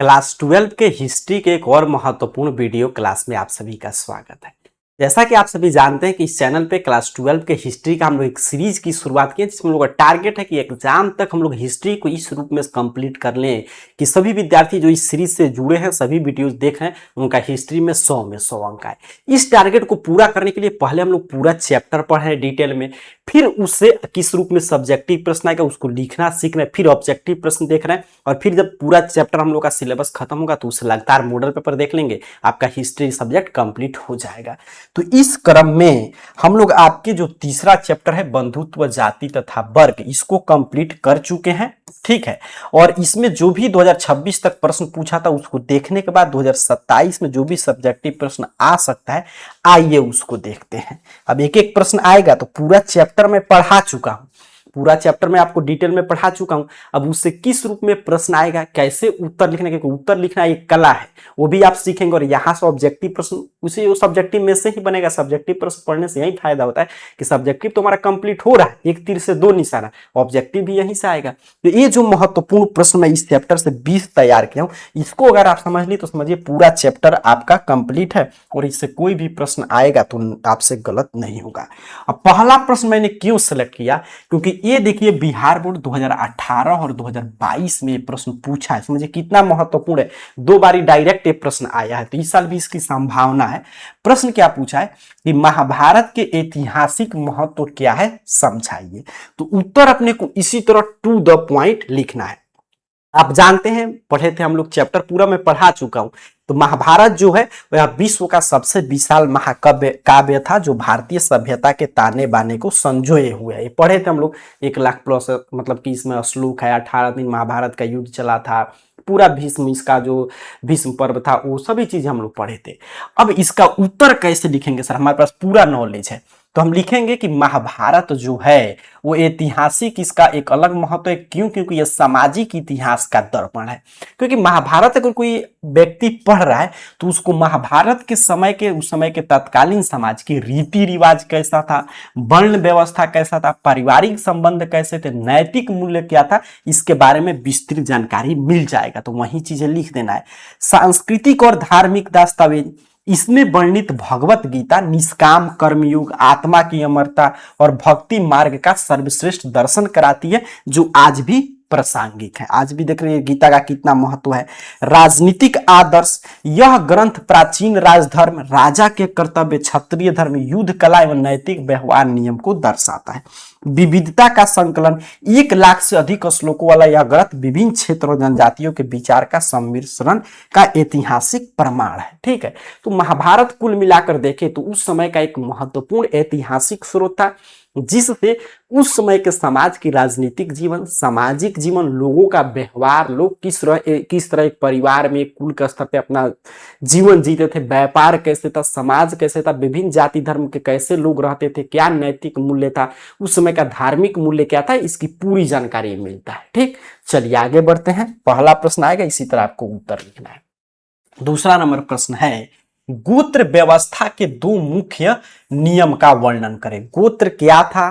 Class 12 के history के एक और महत्वपूर्ण वीडियो क्लास में आप सभी का स्वागत है। जैसा कि आप सभी जानते हैं कि इस चैनल पे क्लास 12 के हिस्ट्री का हम लोग एक सीरीज की शुरुआत की है, जिसमें हम लोग का टारगेट है कि एग्जाम तक हम लोग हिस्ट्री को इस रूप में कंप्लीट कर लें कि सभी विद्यार्थी जो इस सीरीज से जुड़े हैं, सभी वीडियोस देख रहे हैं, उनका हिस्ट्री में 100 में 100 अंक आए। इस टारगेट को पूरा करने के लिए पहले हम लोग पूरा चैप्टर पढ़े डिटेल में, फिर उससे किस रूप में सब्जेक्टिव प्रश्न आएगा उसको लिखना सीख रहे हैं, फिर ऑब्जेक्टिव प्रश्न देख रहे हैं, और फिर जब पूरा चैप्टर हम लोग का सिलेबस खत्म होगा तो उससे लगातार मॉडल पेपर देख लेंगे, आपका हिस्ट्री सब्जेक्ट कंप्लीट हो जाएगा। तो इस क्रम में हम लोग आपके जो तीसरा चैप्टर है बंधुत्व जाति तथा वर्ग, इसको कंप्लीट कर चुके हैं, ठीक है। और इसमें जो भी 2026 तक प्रश्न पूछा था उसको देखने के बाद 2027 में जो भी सब्जेक्टिव प्रश्न आ सकता है, आइए उसको देखते हैं। अब एक एक प्रश्न आएगा तो पूरा चैप्टर में पढ़ा चुका हूं, पूरा चैप्टर में आपको डिटेल में पढ़ा चुका हूं। अब उससे किस रूप में प्रश्न आएगा, कैसे उत्तर लिखने के, उत्तर लिखना एक कला है, वो भी आप सीखेंगे। और यहाँ से ऑब्जेक्टिव प्रश्न उसी सब्जेक्टिव में से ही बनेगा। सब्जेक्टिव प्रश्न पढ़ने से यही फायदा होता है कि सब्जेक्टिव तो हमारा कंप्लीट हो रहा है, एक तीर से दो निशाना, ऑब्जेक्टिव भी यहीं से आएगा। तो ये जो महत्वपूर्ण प्रश्न मैं इस चैप्टर से 20 तैयार किया हूं, इसको अगर आप समझ ली तो समझिए पूरा चैप्टर आपका कंप्लीट है और इससे कोई भी प्रश्न आएगा तो आपसे गलत नहीं होगा। अब पहला प्रश्न मैंने क्यों सिलेक्ट किया, क्योंकि ये देखिए बिहार बोर्ड 2018 और 2022 में ये प्रश्न पूछा है। समझिए कितना महत्वपूर्ण है, दो बारी डायरेक्ट ये प्रश्न आया है, तो इस साल भी इसकी संभावना है। प्रश्न क्या पूछा है कि महाभारत के ऐतिहासिक महत्व क्या है समझाइए। तो उत्तर अपने को इसी तरह टू द पॉइंट लिखना है। आप जानते हैं, पढ़े थे हम लोग, चैप्टर पूरा मैं पढ़ा चुका हूं। तो महाभारत जो है वह विश्व का सबसे विशाल महाकाव्य काव्य था, जो भारतीय सभ्यता के ताने बाने को संजोए हुए है। ये पढ़े थे हम लोग, 1 लाख प्लस, मतलब कि इसमें श्लोक है, 18 दिन महाभारत का युद्ध चला था, पूरा भीष्म, इसका जो भीष्म पर्व था वो सभी चीज हम लोग पढ़े थे। अब इसका उत्तर कैसे लिखेंगे सर, हमारे पास पूरा नॉलेज है, तो हम लिखेंगे कि महाभारत जो है वो ऐतिहासिक, इसका एक अलग महत्व है। क्यों? क्योंकि यह सामाजिक इतिहास का दर्पण है। क्योंकि महाभारत अगर कोई व्यक्ति पढ़ रहा है तो उसको महाभारत के समय के, उस समय के तत्कालीन समाज की रीति रिवाज कैसा था, वर्ण व्यवस्था कैसा था, पारिवारिक संबंध कैसे थे, नैतिक मूल्य क्या था, इसके बारे में विस्तृत जानकारी मिल जाएगा। तो वही चीजें लिख देना है। सांस्कृतिक और धार्मिक दस्तावेज, इसमें वर्णित भगवत गीता निष्काम कर्मयुग, आत्मा की अमरता और भक्ति मार्ग का सर्वश्रेष्ठ दर्शन कराती है, जो आज भी प्रासंगिक है। आज भी देख रहे हैं गीता का कितना महत्व है। राजनीतिक आदर्श, यह ग्रंथ प्राचीन राजधर्म, राजा के कर्तव्य, क्षत्रिय धर्म, युद्ध कला एवं नैतिक व्यवहार नियम को दर्शाता है। विविधता का संकलन, 1 लाख से अधिक श्लोकों वाला यह ग्रंथ विभिन्न क्षेत्रों जनजातियों के विचार का सम्मिश्रण का ऐतिहासिक प्रमाण है। ठीक है, तो महाभारत कुल मिलाकर देखे तो उस समय का एक महत्वपूर्ण ऐतिहासिक स्रोत था, जिससे उस समय के समाज की राजनीतिक जीवन, सामाजिक जीवन, लोगों का व्यवहार, लोग किस तरह एक परिवार में कुल के स्तर पे अपना जीवन जीते थे, व्यापार कैसे था, समाज कैसे था, विभिन्न जाति धर्म के कैसे लोग रहते थे, क्या नैतिक मूल्य था, उस समय का धार्मिक मूल्य क्या था, इसकी पूरी जानकारी मिलता है। ठीक, चलिए आगे बढ़ते हैं। पहला प्रश्न आएगा, इसी तरह आपको उत्तर लिखना है। दूसरा नंबर प्रश्न है, गोत्र व्यवस्था के दो मुख्य नियम का वर्णन करें। गोत्र क्या था,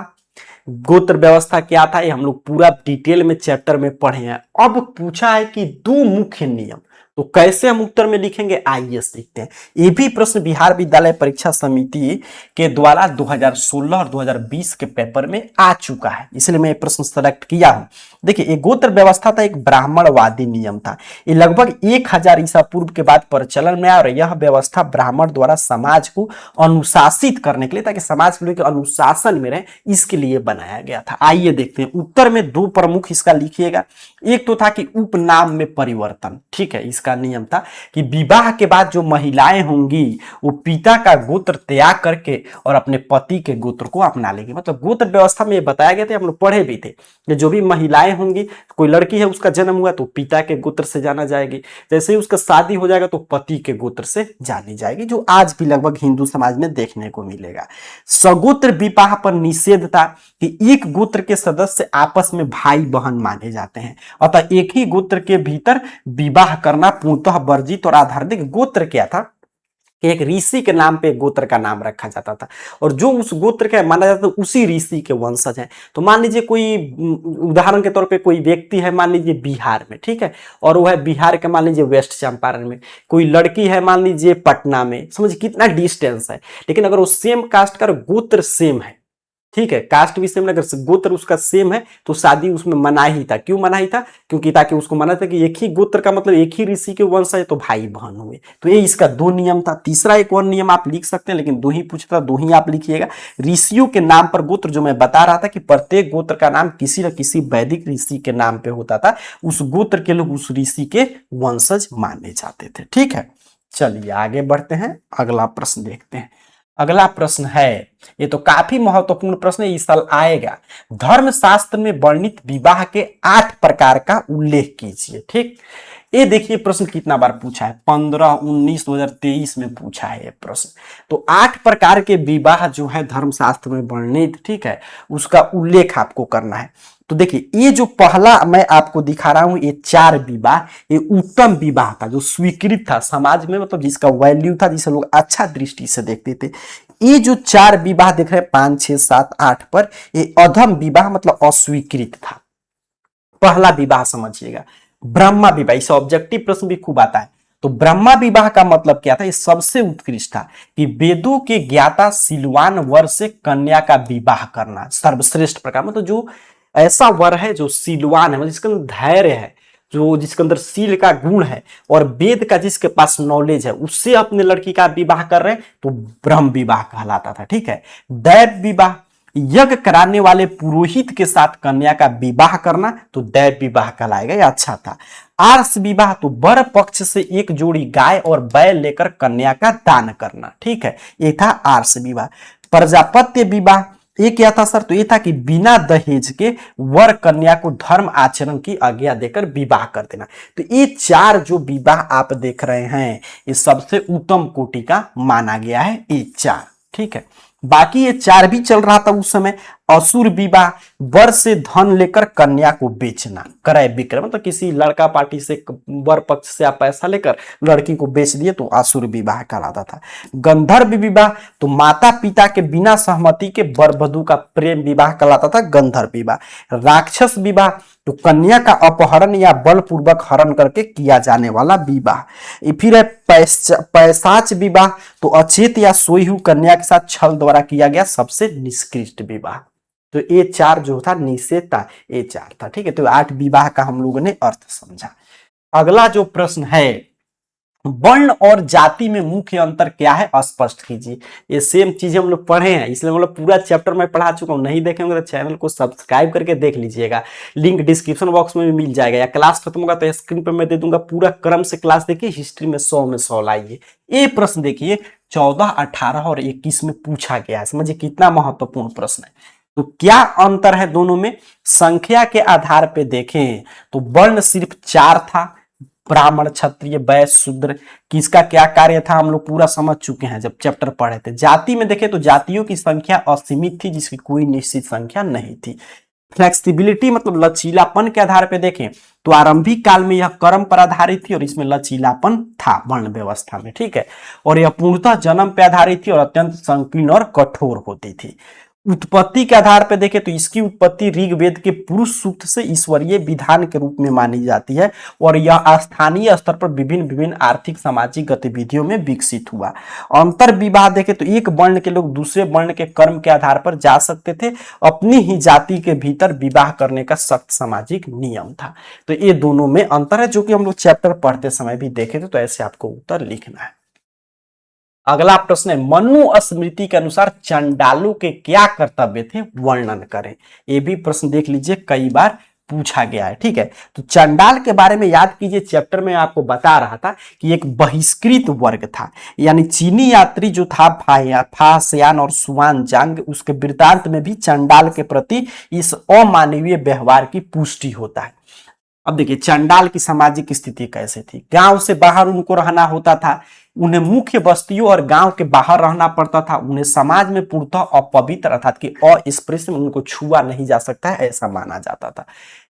गोत्र व्यवस्था क्या था, ये हम लोग पूरा डिटेल में चैप्टर में पढ़े हैं। अब पूछा है कि दो मुख्य नियम, तो कैसे हम उत्तर में लिखेंगे, आइए सीखते हैं। ये भी प्रश्न बिहार विद्यालय परीक्षा समिति के द्वारा 2016 और 2020 के पेपर में आ चुका है, इसलिए मैं ये प्रश्न सेलेक्ट किया हूं। देखिए, ये गोत्र व्यवस्था था, एक ब्राह्मणवादी नियम था। ये लगभग 1000 ईसा पूर्व के बाद प्रचलन में आया और यह व्यवस्था ब्राह्मण द्वारा समाज को अनुशासित करने के लिए, ताकि समाज के लोग अनुशासन में रहे, इसके लिए बनाया गया था। आइए देखते हैं। उत्तर में दो प्रमुख इसका लिखिएगा। एक तो था कि उपनाम में परिवर्तन, ठीक है, इसका नियम था कि विवाह के बाद जो महिलाएं होंगी वो पिता का गोत्र त्याग करके और अपने पति के गोत्र को अपना लेंगी। मतलब गोत्र व्यवस्था में ये बताया गया था, हम लोग पढ़े भी थे कि जो भी महिलाएं होंगी, कोई लड़की है उसका जन्म हुआ तो पिता के गोत्र से जाना जाएगी, जैसे ही उसका शादी हो जाएगा तो पति के गोत्र से जानी जाएगी, जो आज भी लगभग हिंदू समाज में देखने को मिलेगा। सगोत्र विवाह पर निषेध था कि एक गोत्र के सदस्य आपस में भाई बहन माने जाते हैं, अतः एक ही गोत्र के भीतर विवाह करना पूर्णतः वर्जित और आधार्मिक। गोत्र क्या था, कि एक ऋषि के नाम पे गोत्र का नाम रखा जाता था, और जो उस गोत्र का माना जाता था उसी ऋषि के वंशज हैं। तो मान लीजिए कोई उदाहरण के तौर पे कोई व्यक्ति है मान लीजिए बिहार में, ठीक है, और वो है बिहार के मान लीजिए वेस्ट चंपारण में, कोई लड़की है मान लीजिए पटना में, समझिए कितना डिस्टेंस है, लेकिन अगर वो सेम कास्ट का गोत्र सेम है, ठीक है, कास्ट भी सेम, अगर गोत्र उसका सेम है तो शादी उसमें मना ही था। क्यों मना ही था? क्योंकि ताकि उसको मना था कि एक ही गोत्र का मतलब एक ही ऋषि के वंश है तो भाई बहन हुए। तो ये इसका दो नियम था। तीसरा एक और नियम आप लिख सकते हैं, लेकिन दो ही पूछता, दो ही आप लिखिएगा। ऋषियों के नाम पर गोत्र, जो मैं बता रहा था कि प्रत्येक गोत्र का नाम किसी न किसी वैदिक ऋषि के नाम पे होता था, उस गोत्र के लोग उस ऋषि के वंशज माने जाते थे। ठीक है, चलिए आगे बढ़ते हैं, अगला प्रश्न देखते हैं। अगला प्रश्न है, ये तो काफी महत्वपूर्ण प्रश्न है, इस साल आएगा। धर्मशास्त्र में वर्णित विवाह के 8 प्रकार का उल्लेख कीजिए। ठीक, ये देखिए प्रश्न कितना बार पूछा है, 15, 19, 2023 में पूछा है ये प्रश्न। तो 8 प्रकार के विवाह जो है धर्मशास्त्र में वर्णित, ठीक है, उसका उल्लेख आपको करना है। तो देखिए ये जो पहला मैं आपको दिखा रहा हूं, ये 4 विवाह, ये उत्तम विवाह था, जो स्वीकृत था समाज में, मतलब जिसका वैल्यू था, जिसे लोग अच्छा दृष्टि से देखते थे। ये जो 4 विवाह देख रहे हैं 5, 6, 7, 8 पर, ये अधम विवाह मतलब अस्वीकृत था। पहला विवाह समझिएगा, ब्रह्मा विवाह। इसे ऑब्जेक्टिव प्रश्न भी खूब आता है। तो ब्रह्मा विवाह का मतलब क्या था? ये सबसे उत्कृष्ट था कि वेदों के ज्ञाता सिलवान वर से कन्या का विवाह करना सर्वश्रेष्ठ प्रकार, मतलब जो ऐसा वर है जो सिलवान है, मतलब जिसके अंदर धैर्य है, जो जिसके अंदर सील का गुण है और वेद का जिसके पास नॉलेज है, उससे अपने लड़की का विवाह कर रहे हैं तो ब्रह्म विवाह कहलाता था। ठीक है, दैव विवाह, यज्ञ कराने वाले पुरोहित के साथ कन्या का विवाह करना तो दैव विवाह कहलाएगा, यह अच्छा था। आर्ष विवाह, तो वर पक्ष से एक जोड़ी गाय और बैल लेकर कन्या का दान करना। ठीक है, यह था आर्ष विवाह। प्रजापत्य विवाह, ये क्या था सर? तो ये था कि बिना दहेज के वर कन्या को धर्म आचरण की आज्ञा देकर विवाह कर देना। तो ये 4 जो विवाह आप देख रहे हैं, ये सबसे उत्तम कोटि का माना गया है, ये 4। ठीक है, बाकी ये 4 भी चल रहा था उस समय। असुर विवाह, वर से धन लेकर कन्या को बेचना, क्रय विक्रय, मतलब किसी लड़का पार्टी से वर पक्ष से आप पैसा लेकर लड़की को बेच दिए तो असुर विवाह कहलाता था। गंधर्व विवाह, तो माता पिता के बिना सहमति के वर वधू का प्रेम विवाह कहलाता था गंधर्व विवाह। राक्षस विवाह, तो कन्या का अपहरण या बलपूर्वक हरण करके किया जाने वाला विवाह। फिर है पैशाच विवाह, तो अचेत या सोई हुई कन्या के साथ छल द्वारा किया गया सबसे निष्कृष्ट विवाह। तो ये 4 जो था निषेध था, ये 4 था। ठीक है, तो 8 विवाह का हम लोगों ने अर्थ समझा। अगला जो प्रश्न है, वर्ण और जाति में मुख्य अंतर क्या है, स्पष्ट कीजिए। ये सेम चीज हम लोग पढ़े हैं, इसलिए मतलब पूरा चैप्टर मैं पढ़ा चुका हूं। नहीं देखेंगे तो चैनल को सब्सक्राइब करके देख लीजिएगा, लिंक डिस्क्रिप्शन बॉक्स में भी मिल जाएगा, या क्लास खत्म होगा तो स्क्रीन पर मैं दे दूंगा। पूरा क्रम से क्लास देखिए, हिस्ट्री में 100 में 100 लाइए। ये प्रश्न देखिए 14, 18 और 21 में पूछा गया है, समझिए कितना महत्वपूर्ण प्रश्न है। तो क्या अंतर है दोनों में? संख्या के आधार पे देखें तो वर्ण सिर्फ 4 था, ब्राह्मण, क्षत्रिय, वैश्य, शूद्र। किसका क्या कार्य था हम लोग पूरा समझ चुके हैं जब चैप्टर पढ़े थे। जाति में देखें तो जातियों की संख्या असीमित थी, जिसकी कोई निश्चित संख्या नहीं थी। फ्लेक्सिबिलिटी मतलब लचीलापन के आधार पे देखें तो आरंभिक काल में यह कर्म पर आधारित थी और इसमें लचीलापन था वर्ण व्यवस्था में। ठीक है, और यह पूर्णतः जन्म पे आधारित थी और अत्यंत संकीर्ण और कठोर होती थी। उत्पत्ति के आधार पर देखें तो इसकी उत्पत्ति ऋग्वेद के पुरुष सूक्त से ईश्वरीय विधान के रूप में मानी जाती है और यह स्थानीय स्तर पर विभिन्न विभिन्न आर्थिक सामाजिक गतिविधियों में विकसित हुआ। अंतर विवाह देखें तो एक वर्ण के लोग दूसरे वर्ण के कर्म के आधार पर जा सकते थे, अपनी ही जाति के भीतर विवाह करने का सख्त सामाजिक नियम था। तो ये दोनों में अंतर है, जो कि हम लोग चैप्टर पढ़ते समय भी देखे थे। तो ऐसे आपको उत्तर लिखना है। अगला प्रश्न है, मनु स्मृति के अनुसार चंडालों के क्या कर्तव्य थे, वर्णन करें। ये भी प्रश्न देख लीजिए, कई बार पूछा गया है। ठीक है, तो चंडाल के बारे में याद कीजिए, चैप्टर में आपको बता रहा था कि एक बहिष्कृत वर्ग था, यानी चीनी यात्री जो था फास्यान और सुआन जांग, उसके वृत्तांत में भी चंडाल के प्रति इस अमानवीय व्यवहार की पुष्टि होता है। अब देखिए चंडाल की सामाजिक स्थिति कैसे थी। गांव से बाहर उनको रहना होता था, उन्हें मुख्य बस्तियों और गांव के बाहर रहना पड़ता था। उन्हें समाज में पूर्णतः अपवित्र अर्थात कि अस्पृश्य, उनको छुआ नहीं जा सकता है ऐसा माना जाता था।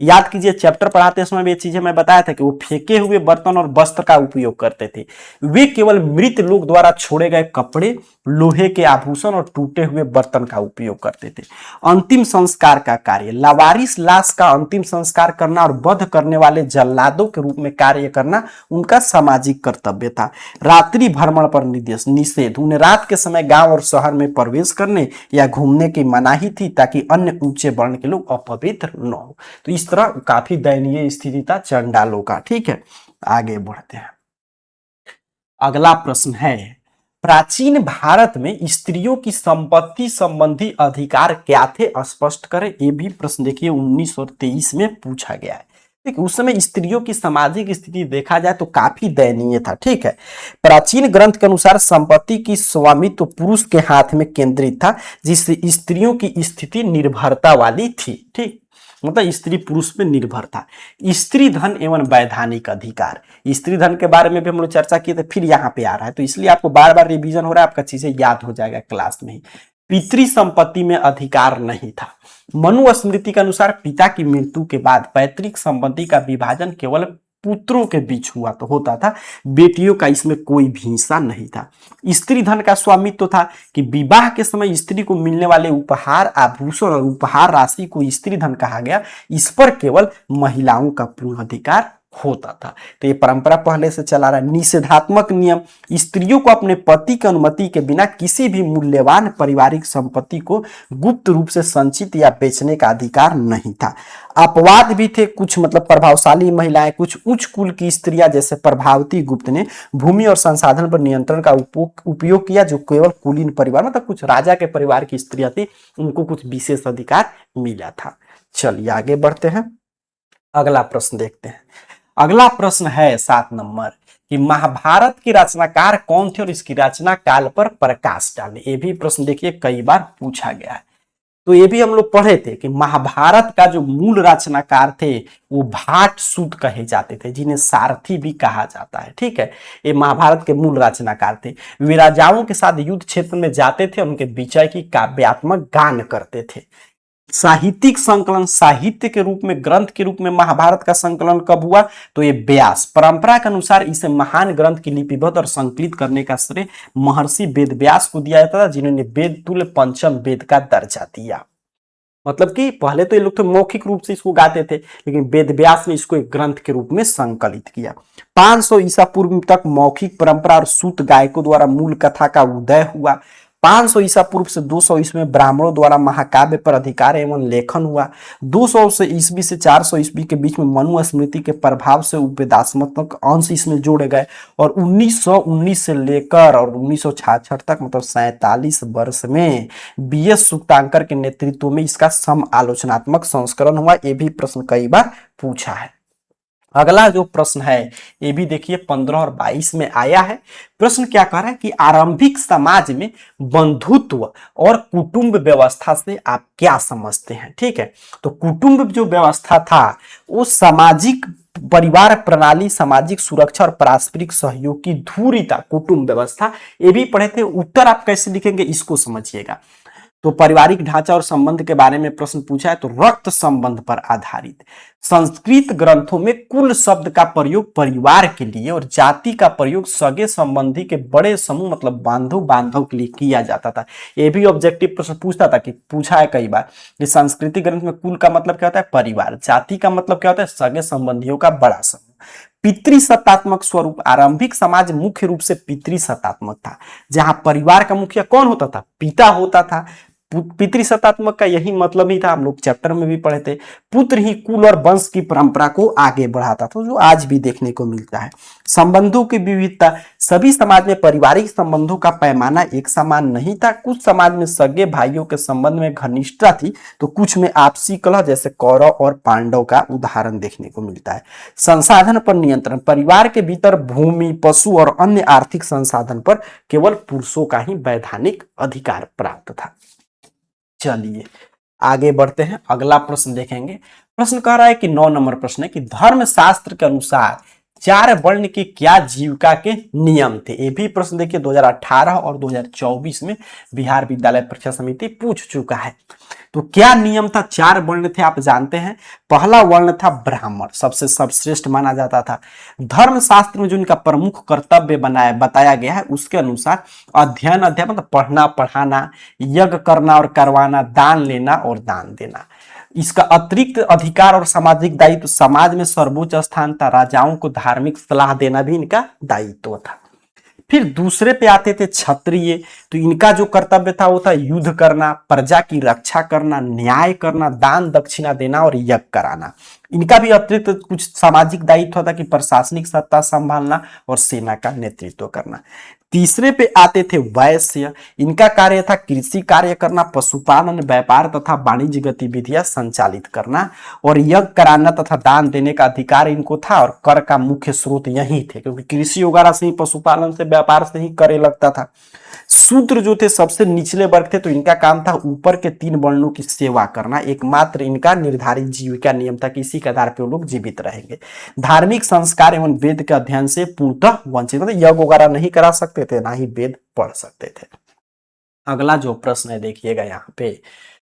याद कीजिए चैप्टर पढ़ाते समय भी ये चीजें मैं बताया था कि वो फेंके हुए बर्तन और वस्त्र का उपयोग करते थे। वे केवल मृत लोग द्वारा छोड़े गए कपड़े, लोहे के आभूषण और टूटे हुए बर्तन का उपयोग करते थे। अंतिम संस्कार का कार्य, लावारिस लाश का अंतिम संस्कार करना और वध करने वाले जल्लादों के रूप में कार्य करना उनका सामाजिक कर्तव्य था। रात्रि भ्रमण पर निषेध, उन्हें रात के समय गांव और शहर में प्रवेश करने या घूमने की मनाही थी ताकि अन्य ऊंचे वर्ण के लोग अपवित्र न हो। तो इस तरह काफी दयनीय स्थिति था चंडालों का। ठीक है, आगे बढ़ते हैं। अगला प्रश्न है, प्राचीन भारत में स्त्रियों की संपत्ति संबंधी अधिकार क्या थे, स्पष्ट करें। ये भी प्रश्न देखिए 19 और 23 में पूछा गया है। ठीक, उस समय स्त्रियों की सामाजिक स्थिति देखा जाए तो काफी दयनीय था। ठीक है, प्राचीन ग्रंथ के अनुसार संपत्ति की स्वामित्व तो पुरुष के हाथ में केंद्रित था, जिससे स्त्रियों की स्थिति निर्भरता वाली थी। ठीक, मतलब स्त्री पुरुष पे निर्भर था। स्त्री धन एवं वैधानिक अधिकार, स्त्री धन के बारे में भी हम लोग चर्चा किए थे, फिर यहाँ पे आ रहा है तो इसलिए आपको बार बार रिवीजन हो रहा है, आपका चीजें याद हो जाएगा क्लास में ही। पितृ संपत्ति में अधिकार नहीं था। मनुस्मृति के अनुसार पिता की मृत्यु के बाद पैतृक संपत्ति का विभाजन केवल पुत्रों के बीच हुआ तो होता था, बेटियों का इसमें कोई भी हिस्सा नहीं था। स्त्री धन का स्वामित्व था कि विवाह के समय स्त्री को मिलने वाले उपहार, आभूषण और उपहार राशि को स्त्री धन कहा गया। इस पर केवल महिलाओं का पूर्ण अधिकार होता था। तो ये परंपरा पहले से चला रहा है। निषेधात्मक नियम, स्त्रियों को अपने पति की अनुमति के बिना किसी भी मूल्यवान पारिवारिक संपत्ति को गुप्त रूप से संचित या बेचने का अधिकार नहीं था। अपवाद भी थे, कुछ मतलब प्रभावशाली महिलाएं, कुछ उच्च कुल की स्त्रियां जैसे प्रभावती गुप्त ने भूमि और संसाधन पर नियंत्रण का उपयोग किया, जो केवल कुलीन परिवार मतलब कुछ राजा के परिवार की स्त्रियां थी, उनको कुछ विशेष अधिकार मिला था। चलिए आगे बढ़ते हैं, अगला प्रश्न देखते हैं। अगला प्रश्न है 7 नंबर कि महाभारत के रचनाकार कौन थे और इसकी रचना काल पर प्रकाश डाले। ये भी प्रश्न देखिए कई बार पूछा गया है। तो ये भी हम लोग पढ़े थे कि महाभारत का जो मूल रचनाकार थे वो भाट सूत कहे जाते थे, जिन्हें सारथी भी कहा जाता है। ठीक है, ये महाभारत के मूल रचनाकार थे। वे राजाओं के साथ युद्ध क्षेत्र में जाते थे, उनके विजय की काव्यात्मक गान करते थे। साहित्यिक संकलन, साहित्य के रूप में, ग्रंथ के रूप में महाभारत का संकलन कब हुआ, तो ये व्यास, परंपरा के अनुसार इसे महान ग्रंथ की लिपिबद्ध और संकलित करने का श्रेय महर्षि वेद व्यास को दिया जाता था, जिन्होंने वेद तुल्य पंचम वेद का दर्जा दिया। मतलब कि पहले तो ये लोग तो मौखिक रूप से इसको गाते थे, लेकिन वेद व्यास ने इसको एक ग्रंथ के रूप में संकलित किया। 500 ईसा पूर्व तक मौखिक परंपरा और सूत गायकों द्वारा मूल कथा का उदय हुआ। 500 ईसा पूर्व से 200 ईस्वी में ब्राह्मणों द्वारा महाकाव्य पर अधिकार एवं लेखन हुआ। 200 से ईस्वी से 400 ईस्वी के बीच में मनुस्मृति के प्रभाव से उपवेदात्मक अंश इसमें जोड़े गए और 1919 से लेकर और 1966 तक मतलब 47 वर्ष में बीएस सूक्तांकर के नेतृत्व में इसका सम आलोचनात्मक संस्करण हुआ। ये भी प्रश्न कई बार पूछा है। अगला जो प्रश्न है ये भी देखिए 15 और 22 में आया है। प्रश्न क्या कह रहा है कि आरंभिक समाज में बंधुत्व और कुटुंब व्यवस्था से आप क्या समझते हैं। ठीक है, तो कुटुंब जो व्यवस्था था वो सामाजिक परिवार प्रणाली, सामाजिक सुरक्षा और पारस्परिक सहयोग की धूरी था कुटुंब व्यवस्था। ये भी पढ़े थे। उत्तर आप कैसे लिखेंगे इसको समझिएगा। तो पारिवारिक ढांचा और संबंध के बारे में प्रश्न पूछा है तो रक्त संबंध पर आधारित। संस्कृत ग्रंथों में कुल शब्द का प्रयोग परिवार के लिए और जाति का प्रयोग सगे संबंधी के बड़े समूह मतलब बांधव के लिए किया जाता था। यह भी ऑब्जेक्टिव प्रश्न पूछता था कि पूछा है कई बार कि सांस्कृतिक ग्रंथ में कुल का मतलब क्या होता है परिवार, जाति का मतलब क्या होता है सगे संबंधियों का बड़ा समूह। पितृसत्तात्मक स्वरूप, आरंभिक समाज मुख्य रूप से पितृसत्तात्मक था, जहां परिवार का मुखिया कौन होता था, पिता होता था। पितृसत्तात्मक का यही मतलब ही था, हम लोग चैप्टर में भी पढ़े थे। पुत्र ही कुल और वंश की परंपरा को आगे बढ़ाता था, जो आज भी देखने को मिलता है। संबंधों की विविधता, सभी समाज में पारिवारिक संबंधों का पैमाना एक समान नहीं था। कुछ समाज में सगे भाइयों के संबंध में घनिष्ठता थी तो कुछ में आपसी कलह, जैसे कौरव और पांडव का उदाहरण देखने को मिलता है। संसाधन पर नियंत्रण, परिवार के भीतर भूमि, पशु और अन्य आर्थिक संसाधन पर केवल पुरुषों का ही वैधानिक अधिकार प्राप्त था। चलिए आगे बढ़ते हैं, अगला प्रश्न देखेंगे। प्रश्न कह रहा है कि 9 नंबर प्रश्न है कि धर्म शास्त्र के अनुसार चार वर्ण के क्या जीविका के नियम थे? ये भी प्रश्न देखिए 2018 और 2024 में बिहार विद्यालय परीक्षा समिति पूछ चुका है। तो क्या नियम था? चार वर्ण थे, आप जानते हैं। पहला वर्ण था ब्राह्मण, सबसे सर्वश्रेष्ठ माना जाता था। धर्मशास्त्र में जो इनका प्रमुख कर्तव्य बताया गया है उसके अनुसार अध्ययन अध्यापन मतलब पढ़ना पढ़ाना, यज्ञ करना और करवाना, दान लेना और दान देना। इसका अतिरिक्त अधिकार और सामाजिक दायित्व, समाज में सर्वोच्च स्थान था। राजाओं को धार्मिक सलाह देना भी इनका दायित्व था। फिर दूसरे पे आते थे क्षत्रिय। तो इनका जो कर्तव्य था वो था युद्ध करना, प्रजा की रक्षा करना, न्याय करना, दान दक्षिणा देना और यज्ञ कराना। इनका भी अतिरिक्त कुछ सामाजिक दायित्व था कि प्रशासनिक सत्ता संभालना और सेना का नेतृत्व करना। तीसरे पे आते थे वैश्य। इनका कार्य था कृषि कार्य करना, पशुपालन, व्यापार तथा वाणिज्य गतिविधियां संचालित करना और यज्ञ कराना तथा दान देने का अधिकार इनको था। और कर का मुख्य स्रोत यही थे क्योंकि कृषि वगैरह से ही, पशुपालन से, व्यापार से ही करे लगता था। शूद्र जो थे सबसे निचले वर्ग थे, तो इनका काम था ऊपर के तीन वर्णों की सेवा करना। एकमात्र इनका निर्धारित जीविका नियम था कि इसी के आधार पर वो लोग जीवित रहेंगे। धार्मिक संस्कार एवं वेद के अध्ययन से पूर्णतः वंचित, मतलब यज्ञ वगैरह नहीं करा सकते थे, ना ही वेद पढ़ सकते थे। अगला जो प्रश्न है देखिएगा यहाँ पे,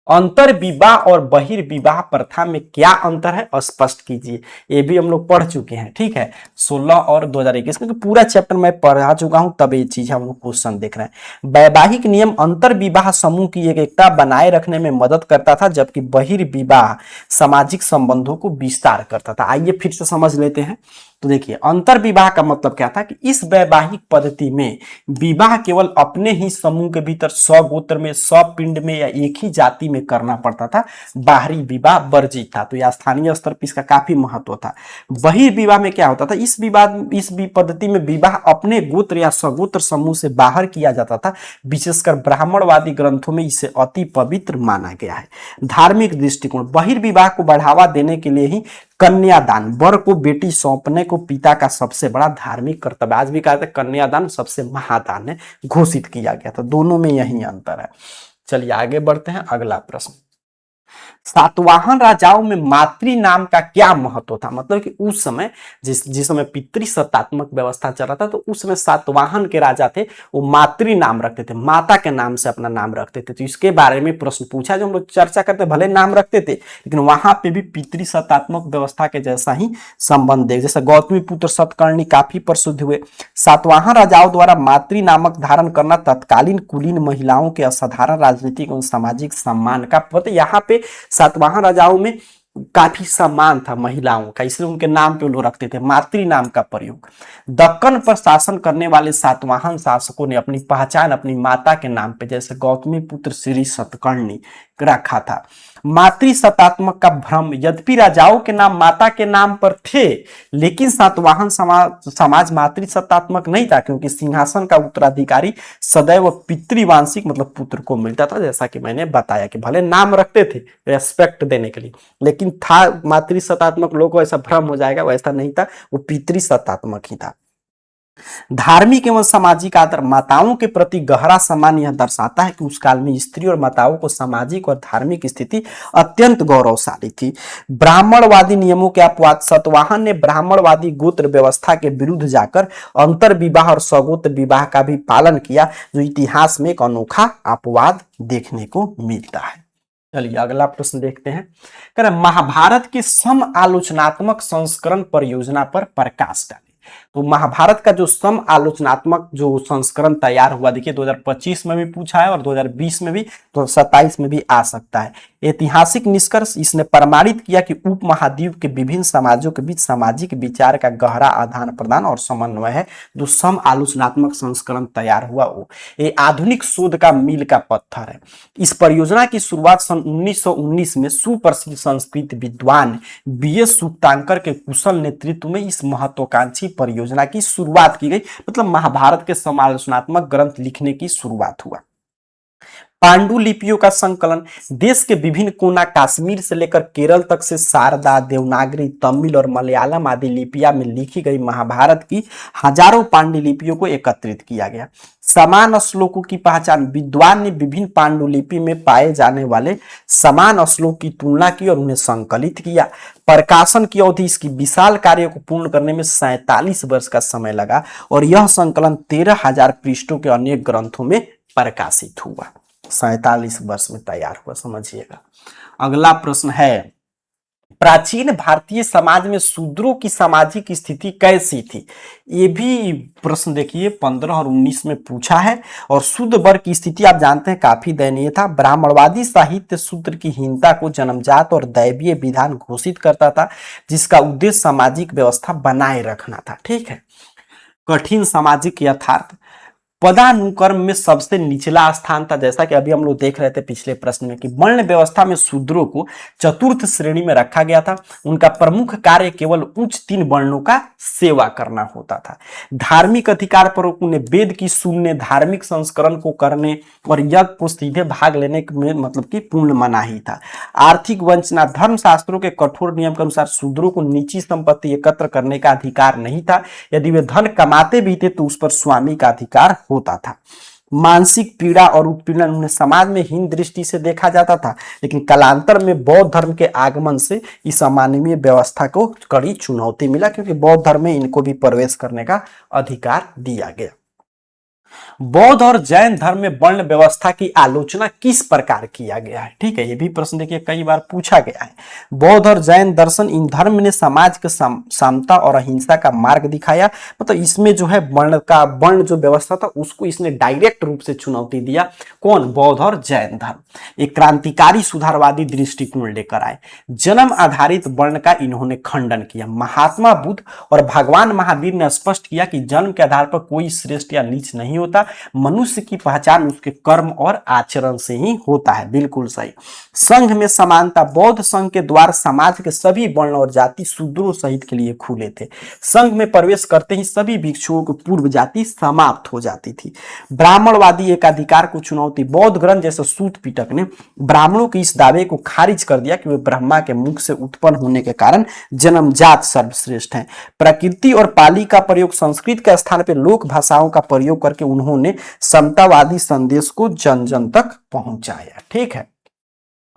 अंतर विवाह और बहिर्विवाह प्रथा में क्या अंतर है स्पष्ट कीजिए। ये भी हम लोग पढ़ चुके हैं, ठीक है, 16 और 2021 क्योंकि पूरा चैप्टर मैं पढ़ा चुका हूं, तब ये चीज हम लोग क्वेश्चन देख रहे हैं। वैवाहिक नियम अंतर विवाह समूह की एकता बनाए रखने में मदद करता था, जबकि बहिर्विवाह सामाजिक संबंधों को विस्तार करता था। आइए फिर से समझ लेते हैं। तो देखिए, अंतर विवाह का मतलब क्या था कि इस वैवाहिक पद्धति में विवाह केवल अपने ही समूह के भीतर स्वगोत्र में, स्वपिंड में या एक ही जाति में करना पड़ता था। बाहरी विवाह वर्जित था। तो यह स्थानीय स्तर पर इसका काफी महत्व था। बहिर्विवाह में क्या होता था, इस पद्धति में विवाह अपने गोत्र या स्वगोत्र समूह से बाहर किया जाता था। विशेषकर ब्राह्मणवादी ग्रंथों में इसे अति पवित्र माना गया है। धार्मिक दृष्टिकोण, बहिर्विवाह को बढ़ावा देने के लिए ही कन्यादान, वर को बेटी सौंपने को पिता का सबसे बड़ा धार्मिक कर्तव्य, आज भी कहते हैं कन्यादान सबसे महादान है, घोषित किया गया था। दोनों में यही अंतर है। चलिए आगे बढ़ते हैं। अगला प्रश्न, सातवाहन राजाओं में मातृ नाम का क्या महत्व था? मतलब कि उस समय जिस समय पितृसत्तात्मक व्यवस्था चल रहा था, तो उस समय सातवाहन के राजा थे, वो मातृ नाम रखते थे, माता के नाम से अपना नाम रखते थे। तो इसके बारे में प्रश्न पूछा, जो हम लोग चर्चा करते, भले नाम रखते थे लेकिन वहां पे भी पितृसत्तात्मक व्यवस्था के जैसा ही संबंध है। जैसे गौतमीपुत्र सतकर्णी काफी प्रसिद्ध हुए। सातवाहन राजाओं द्वारा मातृ नामक धारण करना तत्कालीन कुलीन महिलाओं के असाधारण राजनीतिक और सामाजिक सम्मान का पद। यहाँ पे सातवाहन राजाओं में काफी सम्मान था महिलाओं का, इसलिए उनके नाम पे लोग रखते थे मातृ नाम का प्रयोग। दक्कन पर शासन करने वाले सातवाहन शासकों ने अपनी पहचान अपनी माता के नाम पे, जैसे गौतमी पुत्र श्री सतकर्णी, रखा था। मातृ सत्तात्मक का भ्रम, यद्यपि राजाओं के नाम माता के नाम पर थे, लेकिन सातवाहन समाज मातृ सत्तात्मक नहीं था, क्योंकि सिंहासन का उत्तराधिकारी सदैव पितृवांशिक मतलब पुत्र को मिलता था। जैसा कि मैंने बताया कि भले नाम रखते थे रेस्पेक्ट देने के लिए, लेकिन था मातृ सत्तात्मक। लोगों को ऐसा भ्रम हो जाएगा, वैसा नहीं था, वो पितृ सत्तात्मक ही था। धार्मिक एवं सामाजिक आदर, माताओं के प्रति गहरा सम्मान यह दर्शाता है कि उस काल में स्त्री और माताओं को सामाजिक और धार्मिक स्थिति अत्यंत गौरवशाली थी। ब्राह्मणवादी नियमों के अपवाद, सातवाहन ने ब्राह्मणवादी गोत्र व्यवस्था के विरुद्ध जाकर अंतर विवाह और स्वगोत्र विवाह का भी पालन किया, जो इतिहास में एक अनोखा अपवाद देखने को मिलता है। चलिए अगला प्रश्न देखते हैं। कह रहे महाभारत के सम आलोचनात्मक संस्करण परियोजना पर प्रकाश डालें। तो महाभारत का जो सम आलोचनात्मक जो संस्करण तैयार हुआ, देखिए 2025 में भी पूछा है और 2020 में भी, 2027 में भी आ सकता है। ऐतिहासिक निष्कर्ष, इसने प्रमाणित किया कि उपमहाद्वीप के विभिन्न समाजों के बीच सामाजिक विचार का गहरा आदान प्रदान और समन्वय है। जो सम आलोचनात्मक संस्करण तैयार हुआ वो ये आधुनिक शोध का मील का पत्थर है। इस परियोजना की शुरुआत सन 1919 में सुप्रसिद्ध संस्कृत विद्वान BS सूक्तांकर के कुशल नेतृत्व में इस महत्वाकांक्षी परियोजना की शुरुआत की गई। मतलब महाभारत के समालोचनात्मक ग्रंथ लिखने की शुरुआत हुआ। पांडुलिपियों का संकलन, देश के विभिन्न कोना कश्मीर से लेकर केरल तक से शारदा, देवनागरी, तमिल और मलयालम आदि लिपियां में लिखी गई महाभारत की हजारों पांडुलिपियों को एकत्रित किया गया। समान श्लोकों की पहचान, विद्वान ने विभिन्न पांडुलिपि में पाए जाने वाले समान श्लोक की तुलना की और उन्हें संकलित किया। प्रकाशन की अवधि, इसकी विशाल कार्य को पूर्ण करने में 47 वर्ष का समय लगा और यह संकलन 13,000 पृष्ठों के अनेक ग्रंथों में प्रकाशित हुआ। 47 वर्ष में तैयार हुआ, समझिएगा। अगला प्रश्न है, प्राचीन भारतीय समाज में शूद्रों की सामाजिक स्थिति कैसी थी? ये भी प्रश्न देखिए 15 और 19 में पूछा है। और शूद्र वर्ग की स्थिति आप जानते हैं काफी दयनीय था। ब्राह्मणवादी साहित्य शूद्र की हीनता को जन्मजात और दैवीय विधान घोषित करता था, जिसका उद्देश्य सामाजिक व्यवस्था बनाए रखना था। ठीक है। कठिन सामाजिक यथार्थ, पदानुक्रम में सबसे निचला स्थान था, जैसा कि अभी हम लोग देख रहे थे पिछले प्रश्न में कि वर्ण व्यवस्था में शूद्रों को चतुर्थ श्रेणी में रखा गया था। उनका प्रमुख कार्य केवल उच्च 3 वर्णों का सेवा करना होता था। धार्मिक अधिकार पर उन्हें वेद की सुनने, धार्मिक संस्करण को करने और यज्ञ को सीधे भाग लेने में मतलब कि पूर्ण मनाही था। आर्थिक वंचना, धर्म शास्त्रों के कठोर नियम के अनुसार शूद्रों को निजी संपत्ति एकत्र करने का अधिकार नहीं था। यदि वे धन कमाते भी थे तो उस पर स्वामी का अधिकार होता था। मानसिक पीड़ा और उत्पीड़न, उन्हें समाज में हीन दृष्टि से देखा जाता था, लेकिन कालांतर में बौद्ध धर्म के आगमन से इस अमानवीय व्यवस्था को कड़ी चुनौती मिला, क्योंकि बौद्ध धर्म में इनको भी प्रवेश करने का अधिकार दिया गया। बौद्ध और जैन धर्म में वर्ण व्यवस्था की आलोचना किस प्रकार किया गया है? ठीक है, ये भी प्रश्न देखिए कई बार पूछा गया है। बौद्ध और जैन दर्शन, इन धर्म ने समाज के समता और अहिंसा का मार्ग दिखाया। मतलब इसमें जो है वर्ण जो व्यवस्था था उसको इसने डायरेक्ट रूप से चुनौती दिया। कौन? बौद्ध और जैन धर्म। एक क्रांतिकारी सुधारवादी दृष्टिकोण लेकर आए। जन्म आधारित वर्ण का इन्होंने खंडन किया। महात्मा बुद्ध और भगवान महावीर ने स्पष्ट किया कि जन्म के आधार पर कोई श्रेष्ठ या नीच नहीं होता, मनुष्य की पहचान उसके कर्म और आचरण से ही होता है। बिल्कुल सही। संघ में समानता, बौद्ध संघ के द्वार समाज के सभी वर्ण और जाति शूद्रों सहित के लिए खुले थे। संघ में प्रवेश करते ही सभी भिक्षुओं की पूर्व जाति समाप्त हो जाती थी। ब्राह्मणवादी एकाधिकार को चुनौती, बौद्ध ग्रंथ जैसे सूत पिटक ने ब्राह्मणों के इस दावे को खारिज कर दिया कि वे ब्रह्मा के मुख से उत्पन्न होने के कारण जन्मजात सर्वश्रेष्ठ हैं। प्रकृति और पाली का प्रयोग, संस्कृत के स्थान पर लोक भाषाओं का प्रयोग करके उन्होंने समतावादी संदेश को जन जन तक पहुंचाया। ठीक है।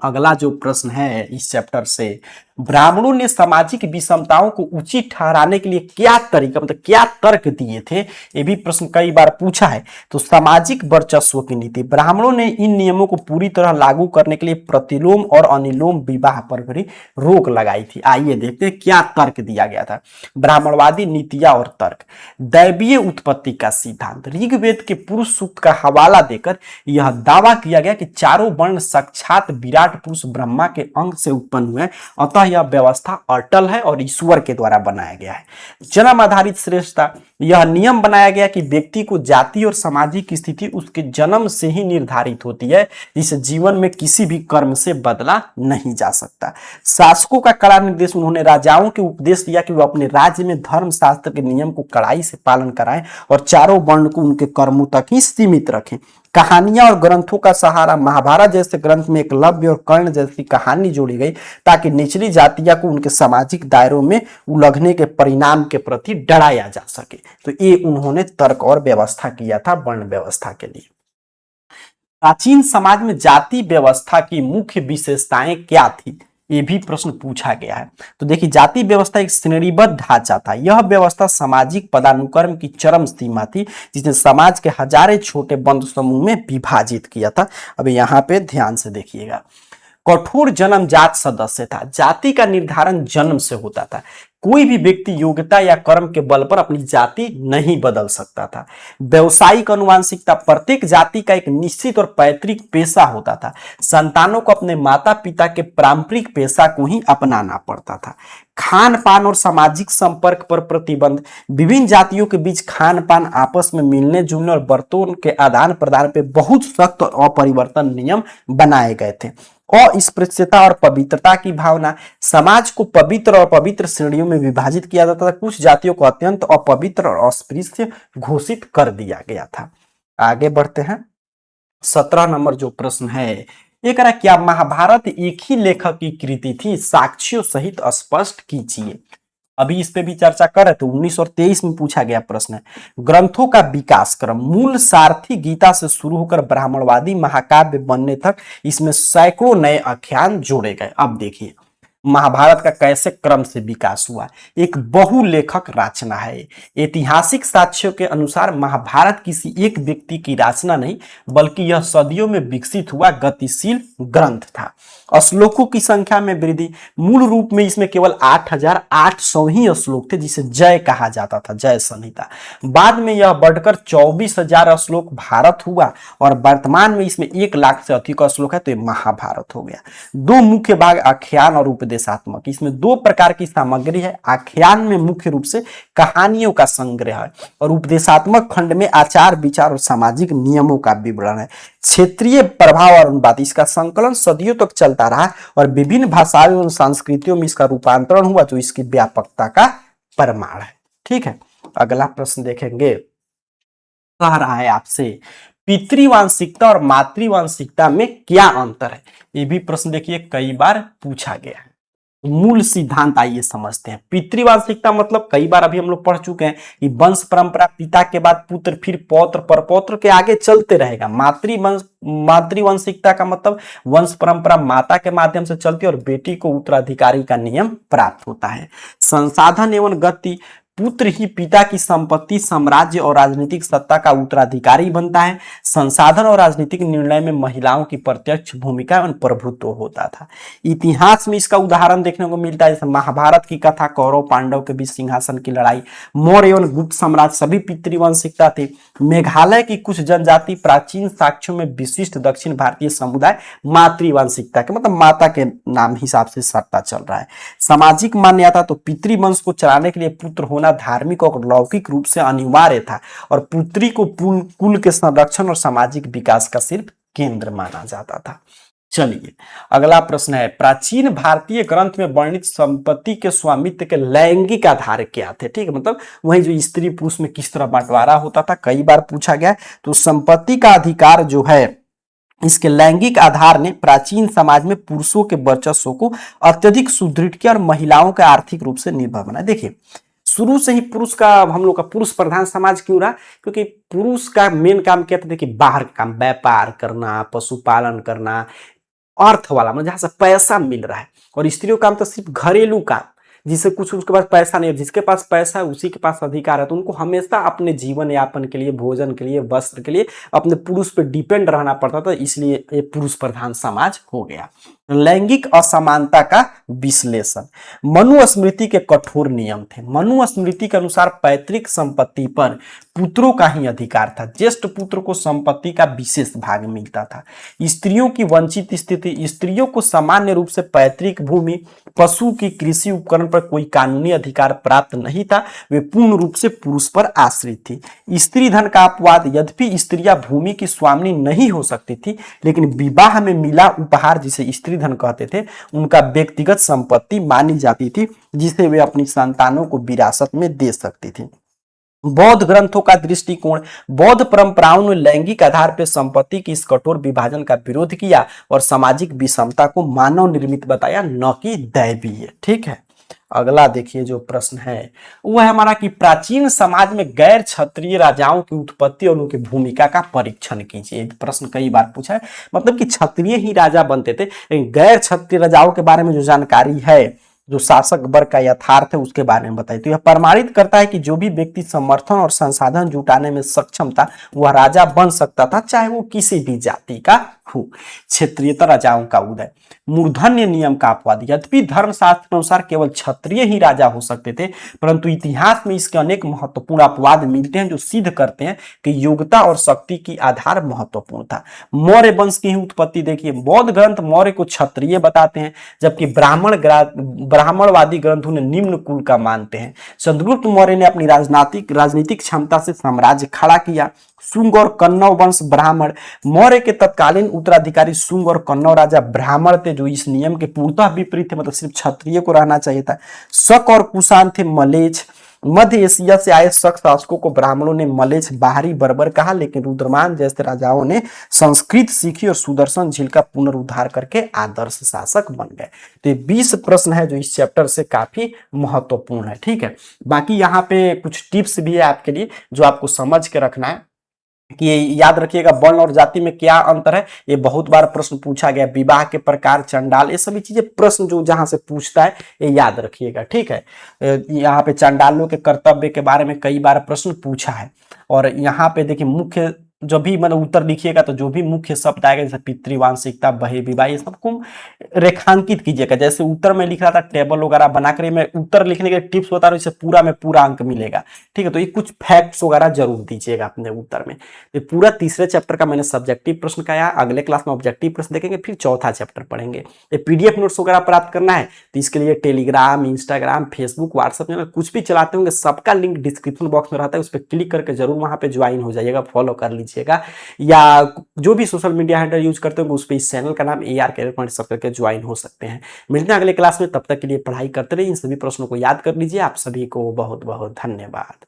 अगला जो प्रश्न है इस चैप्टर से, ब्राह्मणों ने सामाजिक विषमताओं को उचित ठहराने के लिए क्या तरीका मतलब क्या तर्क दिए थे? ये भी प्रश्न कई बार पूछा है। तो सामाजिक वर्चस्व की नीति, ब्राह्मणों ने इन नियमों को पूरी तरह लागू करने के लिए प्रतिलोम और अनुलोम विवाह पर भी रोक लगाई थी। आइए देखते हैं क्या तर्क दिया गया था। ब्राह्मणवादी नीतियां और तर्क, दैवीय उत्पत्ति का सिद्धांत, ऋग्वेद के पुरुष सूक्त का हवाला देकर यह दावा किया गया कि चारों वर्ण साक्षात विराट पुरुष ब्रह्मा के अंग से उत्पन्न हुए, अतः यह व्यवस्था अटल है और ईश्वर के द्वारा बनाया गया है। जन्म आधारित श्रेष्ठता, यह नियम बनाया गया कि व्यक्ति को जाति और सामाजिक स्थिति उसके जन्म से ही निर्धारित होती है, जिसे जीवन में किसी भी कर्म से बदला नहीं जा सकता। शासकों का कड़ा निर्देश, उन्होंने राजाओं के उपदेश दिया कि वह अपने राज्य में धर्म शास्त्र के नियम को कड़ाई से पालन कराएं और चारों वर्ण को उनके कर्मों तक ही सीमित रखें। कहानियां और ग्रंथों का सहारा, महाभारत जैसे ग्रंथ में एकलव्य और कर्ण जैसी कहानी जोड़ी गई ताकि निचली जातियां को उनके सामाजिक दायरों में उलझने के परिणाम के प्रति डराया जा सके। तो ये उन्होंने तर्क और व्यवस्था किया था वर्ण व्यवस्था के लिए। प्राचीन समाज में जाति व्यवस्था की मुख्य विशेषताएं क्या थी? ये भी प्रश्न पूछा गया है। तो देखिए, जाति व्यवस्था एक श्रेणीबद्ध ढांचा था। यह व्यवस्था सामाजिक पदानुक्रम की चरम सीमा थी, जिसने समाज के हजारों छोटे बंद समूह में विभाजित किया था। अब यहाँ पे ध्यान से देखिएगा। कठोर जन्मजात सदस्य था, जाति का निर्धारण जन्म से होता था। कोई भी व्यक्ति योग्यता या कर्म के बल पर अपनी जाति नहीं बदल सकता था। व्यवसायिक अनुवांशिकता, प्रत्येक जाति का एक निश्चित और पैतृक पेशा होता था। संतानों को अपने माता पिता के पारंपरिक पेशा को ही अपनाना पड़ता था। खान पान और सामाजिक संपर्क पर प्रतिबंध, विभिन्न जातियों के बीच खान पान, आपस में मिलने जुलने और बर्तन के आदान प्रदान पे बहुत सख्त और अपरिवर्तन नियम बनाए गए थे। अस्पृश्यता और पवित्रता की भावना, समाज को पवित्र और अपवित्र श्रेणियों में विभाजित किया जाता था। कुछ जातियों को अत्यंत अपवित्र और अस्पृश्य घोषित कर दिया गया था। आगे बढ़ते हैं। 17 नंबर जो प्रश्न है ये कह रहा है, क्या महाभारत एक ही लेखक की कृति थी? साक्ष्यों सहित स्पष्ट कीजिए। अभी इस पे भी चर्चा कर रहे थे, 19 और 23 में पूछा गया प्रश्न है। ग्रंथों का विकास क्रम, मूल सारथी गीता से शुरू होकर ब्राह्मणवादी महाकाव्य बनने तक इसमें सैकड़ों नए आख्यान जोड़े गए। अब देखिए महाभारत का कैसे क्रम से विकास हुआ। एक बहुलेखक रचना है। ऐतिहासिक साक्ष्यों के अनुसार महाभारत किसी एक व्यक्ति की रचना नहीं, बल्कि यह सदियों में विकसित हुआ गतिशील ग्रंथ था। श्लोकों की संख्या में वृद्धि, मूल रूप में इसमें केवल 8,800 ही श्लोक थे, जिसे जय कहा जाता था, जय संहिता। बाद में यह बढ़कर 24,000 श्लोक भारत हुआ और वर्तमान में इसमें 1 लाख से अधिक श्लोक है, तो ये महाभारत हो गया। 2 मुख्य भाग, आख्यान और उपदेशात्मक। इसमें 2 प्रकार की सामग्री है। आख्यान में मुख्य रूप से कहानियों का संग्रह है और उपदेशात्मक खंड में आचार विचार और सामाजिक नियमों का विवरण है। क्षेत्रीय प्रभाव और अनुवाद, इसका संकलन सदियों तक चलता रहा और विभिन्न भाषाओं और संस्कृतियों में इसका रूपांतरण हुआ, जो इसकी व्यापकता का प्रमाण है। ठीक है, अगला प्रश्न देखेंगे। कह रहा है आपसे पितृवांशिकता और मातृवांशिकता में क्या अंतर है? ये भी प्रश्न देखिए कई बार पूछा गया है। मूल सिद्धांत आइए समझते हैं। पितृवांशिकता मतलब कई बार अभी हम लोग पढ़ चुके हैं कि वंश परंपरा, पिता के बाद पुत्र, फिर पौत्र, परपौत्र के आगे चलते रहेगा। मातृवंशिकता का मतलब वंश परंपरा माता के माध्यम से चलती है और बेटी को उत्तराधिकारी का नियम प्राप्त होता है। संसाधन एवं गति, पुत्र ही पिता की संपत्ति, साम्राज्य और राजनीतिक सत्ता का उत्तराधिकारी बनता है। संसाधन और राजनीतिक निर्णय में महिलाओं की प्रत्यक्ष भूमिका एवं प्रभुत्व होता था। इतिहास में इसका उदाहरण देखने को मिलता है, जैसे महाभारत की कथा, कौरव पांडव के बीच सिंहासन की लड़ाई, मौर्य एवं गुप्त साम्राज्य सभी पितृवंशिकता थे। मेघालय की कुछ जनजाति प्राचीन साक्ष्यों में विशिष्ट दक्षिण भारतीय समुदाय मातृवंशिकता के मतलब माता के नाम हिसाब से सत्ता चल रहा है। सामाजिक मान्यता, तो पितृवंश को चलाने के लिए पुत्र होना धार्मिक और लौकिक रूप से अनिवार्य था और पुत्री को कुल के संरक्षण और सामाजिक विकास का सिर्फ केंद्र माना जाता था। चलिए अगला प्रश्न है, प्राचीन भारतीय ग्रंथ में वर्णित संपत्ति के स्वामित्व के लैंगिक आधार क्या थे? ठीक है, मतलब वही जो स्त्री पुरुष में किस तरह बंटवारा होता था, कई बार पूछा गया। तो संपत्ति का अधिकार जो है, इसके लैंगिक आधार ने प्राचीन समाज में पुरुषों के वर्चस्व को अत्यधिक सुदृढ़ किया और महिलाओं के आर्थिक रूप से निर्भर बनाया। देखिए शुरू से ही पुरुष का, हम लोग का पुरुष प्रधान समाज क्यों रहा? क्योंकि पुरुष का मेन काम क्या था? देखिए बाहर का काम, व्यापार करना, पशुपालन करना, अर्थ वाला मतलब जहां से पैसा मिल रहा है, और स्त्रियों का काम तो सिर्फ घरेलू काम, जिससे कुछ उसके पास पैसा नहीं है। जिसके पास पैसा है उसी के पास अधिकार है, तो उनको हमेशा अपने जीवन यापन के लिए, भोजन के लिए, वस्त्र के लिए अपने पुरुष पे डिपेंड रहना पड़ता था, इसलिए ये पुरुष प्रधान समाज हो गया। लैंगिक असमानता का विश्लेषण, मनुस्मृति के कठोर नियम थे। मनुस्मृति के अनुसार पैतृक संपत्ति पर पुत्रों का ही अधिकार था। ज्येष्ठ पुत्र को संपत्ति का विशेष भाग मिलता था। स्त्रियों की वंचित स्थिति, स्त्रियों को सामान्य रूप से पैतृक भूमि, पशु की कृषि उपकरण पर कोई कानूनी अधिकार प्राप्त नहीं था, वे पूर्ण रूप से पुरुष पर आश्रित थी। स्त्री धन का अपवाद, यद्यपि स्त्रियां भूमि की स्वामिनी नहीं हो सकती थी, लेकिन विवाह में मिला उपहार, जिसे स्त्री धन कहते थे, उनका व्यक्तिगत संपत्ति मानी जाती थी, जिसे वे अपनी संतानों को विरासत में दे सकती थी। बौद्ध ग्रंथों का दृष्टिकोण, बौद्ध परंपराओं ने लैंगिक आधार पर संपत्ति की इस कठोर विभाजन का विरोध किया और सामाजिक विषमता को मानव निर्मित बताया, न कि दैवीय। ठीक है, अगला देखिए जो प्रश्न है वह है हमारा कि प्राचीन समाज में गैर क्षत्रिय राजाओं की उत्पत्ति और उनकी भूमिका का परीक्षण कीजिए। प्रश्न कई बार पूछा है, मतलब कि क्षत्रिय ही राजा बनते थे, लेकिन गैर क्षत्रिय राजाओं के बारे में जो जानकारी है, जो शासक वर्ग का यथार्थ है, उसके बारे में बताइए। तो यह प्रमाणित करता है कि जो भी व्यक्ति समर्थन और संसाधन जुटाने में सक्षम था वह राजा बन सकता था, चाहे वो किसी भी जाति का हो। क्षेत्रीयता राजाओं का उदय, मूर्धन्य नियम का अपवाद, यद्यपि धर्मशास्त्र अनुसार केवल क्षत्रिय ही राजा हो सकते थे, परंतु इतिहास में इसके अनेक महत्वपूर्ण अपवाद मिलते हैं जो सिद्ध करते हैं कि योग्यता और शक्ति की आधार महत्वपूर्ण था। मौर्य वंश की ही उत्पत्ति देखिए, बौद्ध ग्रंथ मौर्य को क्षत्रिय बताते हैं, जबकि ब्राह्मणवादी ग्रंथ उन्हें निम्न कुल का मानते हैं। चंद्रगुप्त मौर्य ने अपनी राजनीतिक क्षमता से साम्राज्य खड़ा किया। शुंग और कन्नौ वंश ब्राह्मण, मौर्य के तत्कालीन उत्तराधिकारी शुंग और कन्नौ राजा ब्राह्मण थे, जो इस नियम के पूर्णतः विपरीत थे, मतलब सिर्फ क्षत्रिय को रहना चाहिए था। शक और कुषाण थे मलेच्छ, मध्य एशिया से आए शक शासकों को ब्राह्मणों ने मलेच्छ बाहरी बर्बर कहा, लेकिन रुद्रमान जैसे राजाओं ने संस्कृत सीखी और सुदर्शन झील का पुनरुद्धार करके आदर्श शासक बन गए। तो ये 20 प्रश्न है जो इस चैप्टर से काफी महत्वपूर्ण है। ठीक है, बाकी यहाँ पे कुछ टिप्स भी है आपके लिए जो आपको समझ के रखना है कि याद रखिएगा वर्ण और जाति में क्या अंतर है, ये बहुत बार प्रश्न पूछा गया। विवाह के प्रकार, चंडाल, ये सभी चीजें प्रश्न जो जहां से पूछता है ये याद रखिएगा। ठीक है, यहाँ पे चंडालों के कर्तव्य के बारे में कई बार प्रश्न पूछा है। और यहाँ पे देखिए मुख्य जो भी मतलब उत्तर लिखिएगा तो जो भी मुख्य शब्द आएगा जैसे पितृवांशिकता, बहिर्विवाह, ये सबको रेखांकित कीजिएगा। जैसे उत्तर में लिख रहा था टेबल वगैरह बनाकर, मैं उत्तर लिखने के टिप्स बता रहा हूँ, इससे पूरा में पूरा अंक मिलेगा। ठीक है, तो ये कुछ फैक्ट्स वगैरह जरूर दीजिएगा अपने उत्तर में। ये पूरा तीसरे चैप्टर का मैंने सब्जेक्टिव प्रश्न का, अगले क्लास में ऑब्जेक्टिव प्रश्न देखेंगे, फिर चौथा चैप्टर पढ़ेंगे। ये पीडीएफ नोट्स वगैरह प्राप्त करना है तो इसके लिए टेलीग्राम, इंस्टाग्राम, फेसबुक, व्हाट्सएप में कुछ भी चलाते होंगे सबका लिंक डिस्क्रिप्शन बॉक्स में रहता है, उस पर क्लिक करके जरूर वहां पे ज्वाइन हो जाइएगा, फॉलो कर लीजिएगा। या जो भी सोशल मीडिया हैंडल यूज करते होंगे उस पर इस चैनल का नाम AR कैरियर पॉइंट सब करके ज्वाइन हो सकते हैं। मिलते हैं अगले क्लास में, तब तक के लिए पढ़ाई करते रहिए, इन सभी प्रश्नों को याद कर लीजिए। आप सभी को बहुत बहुत धन्यवाद।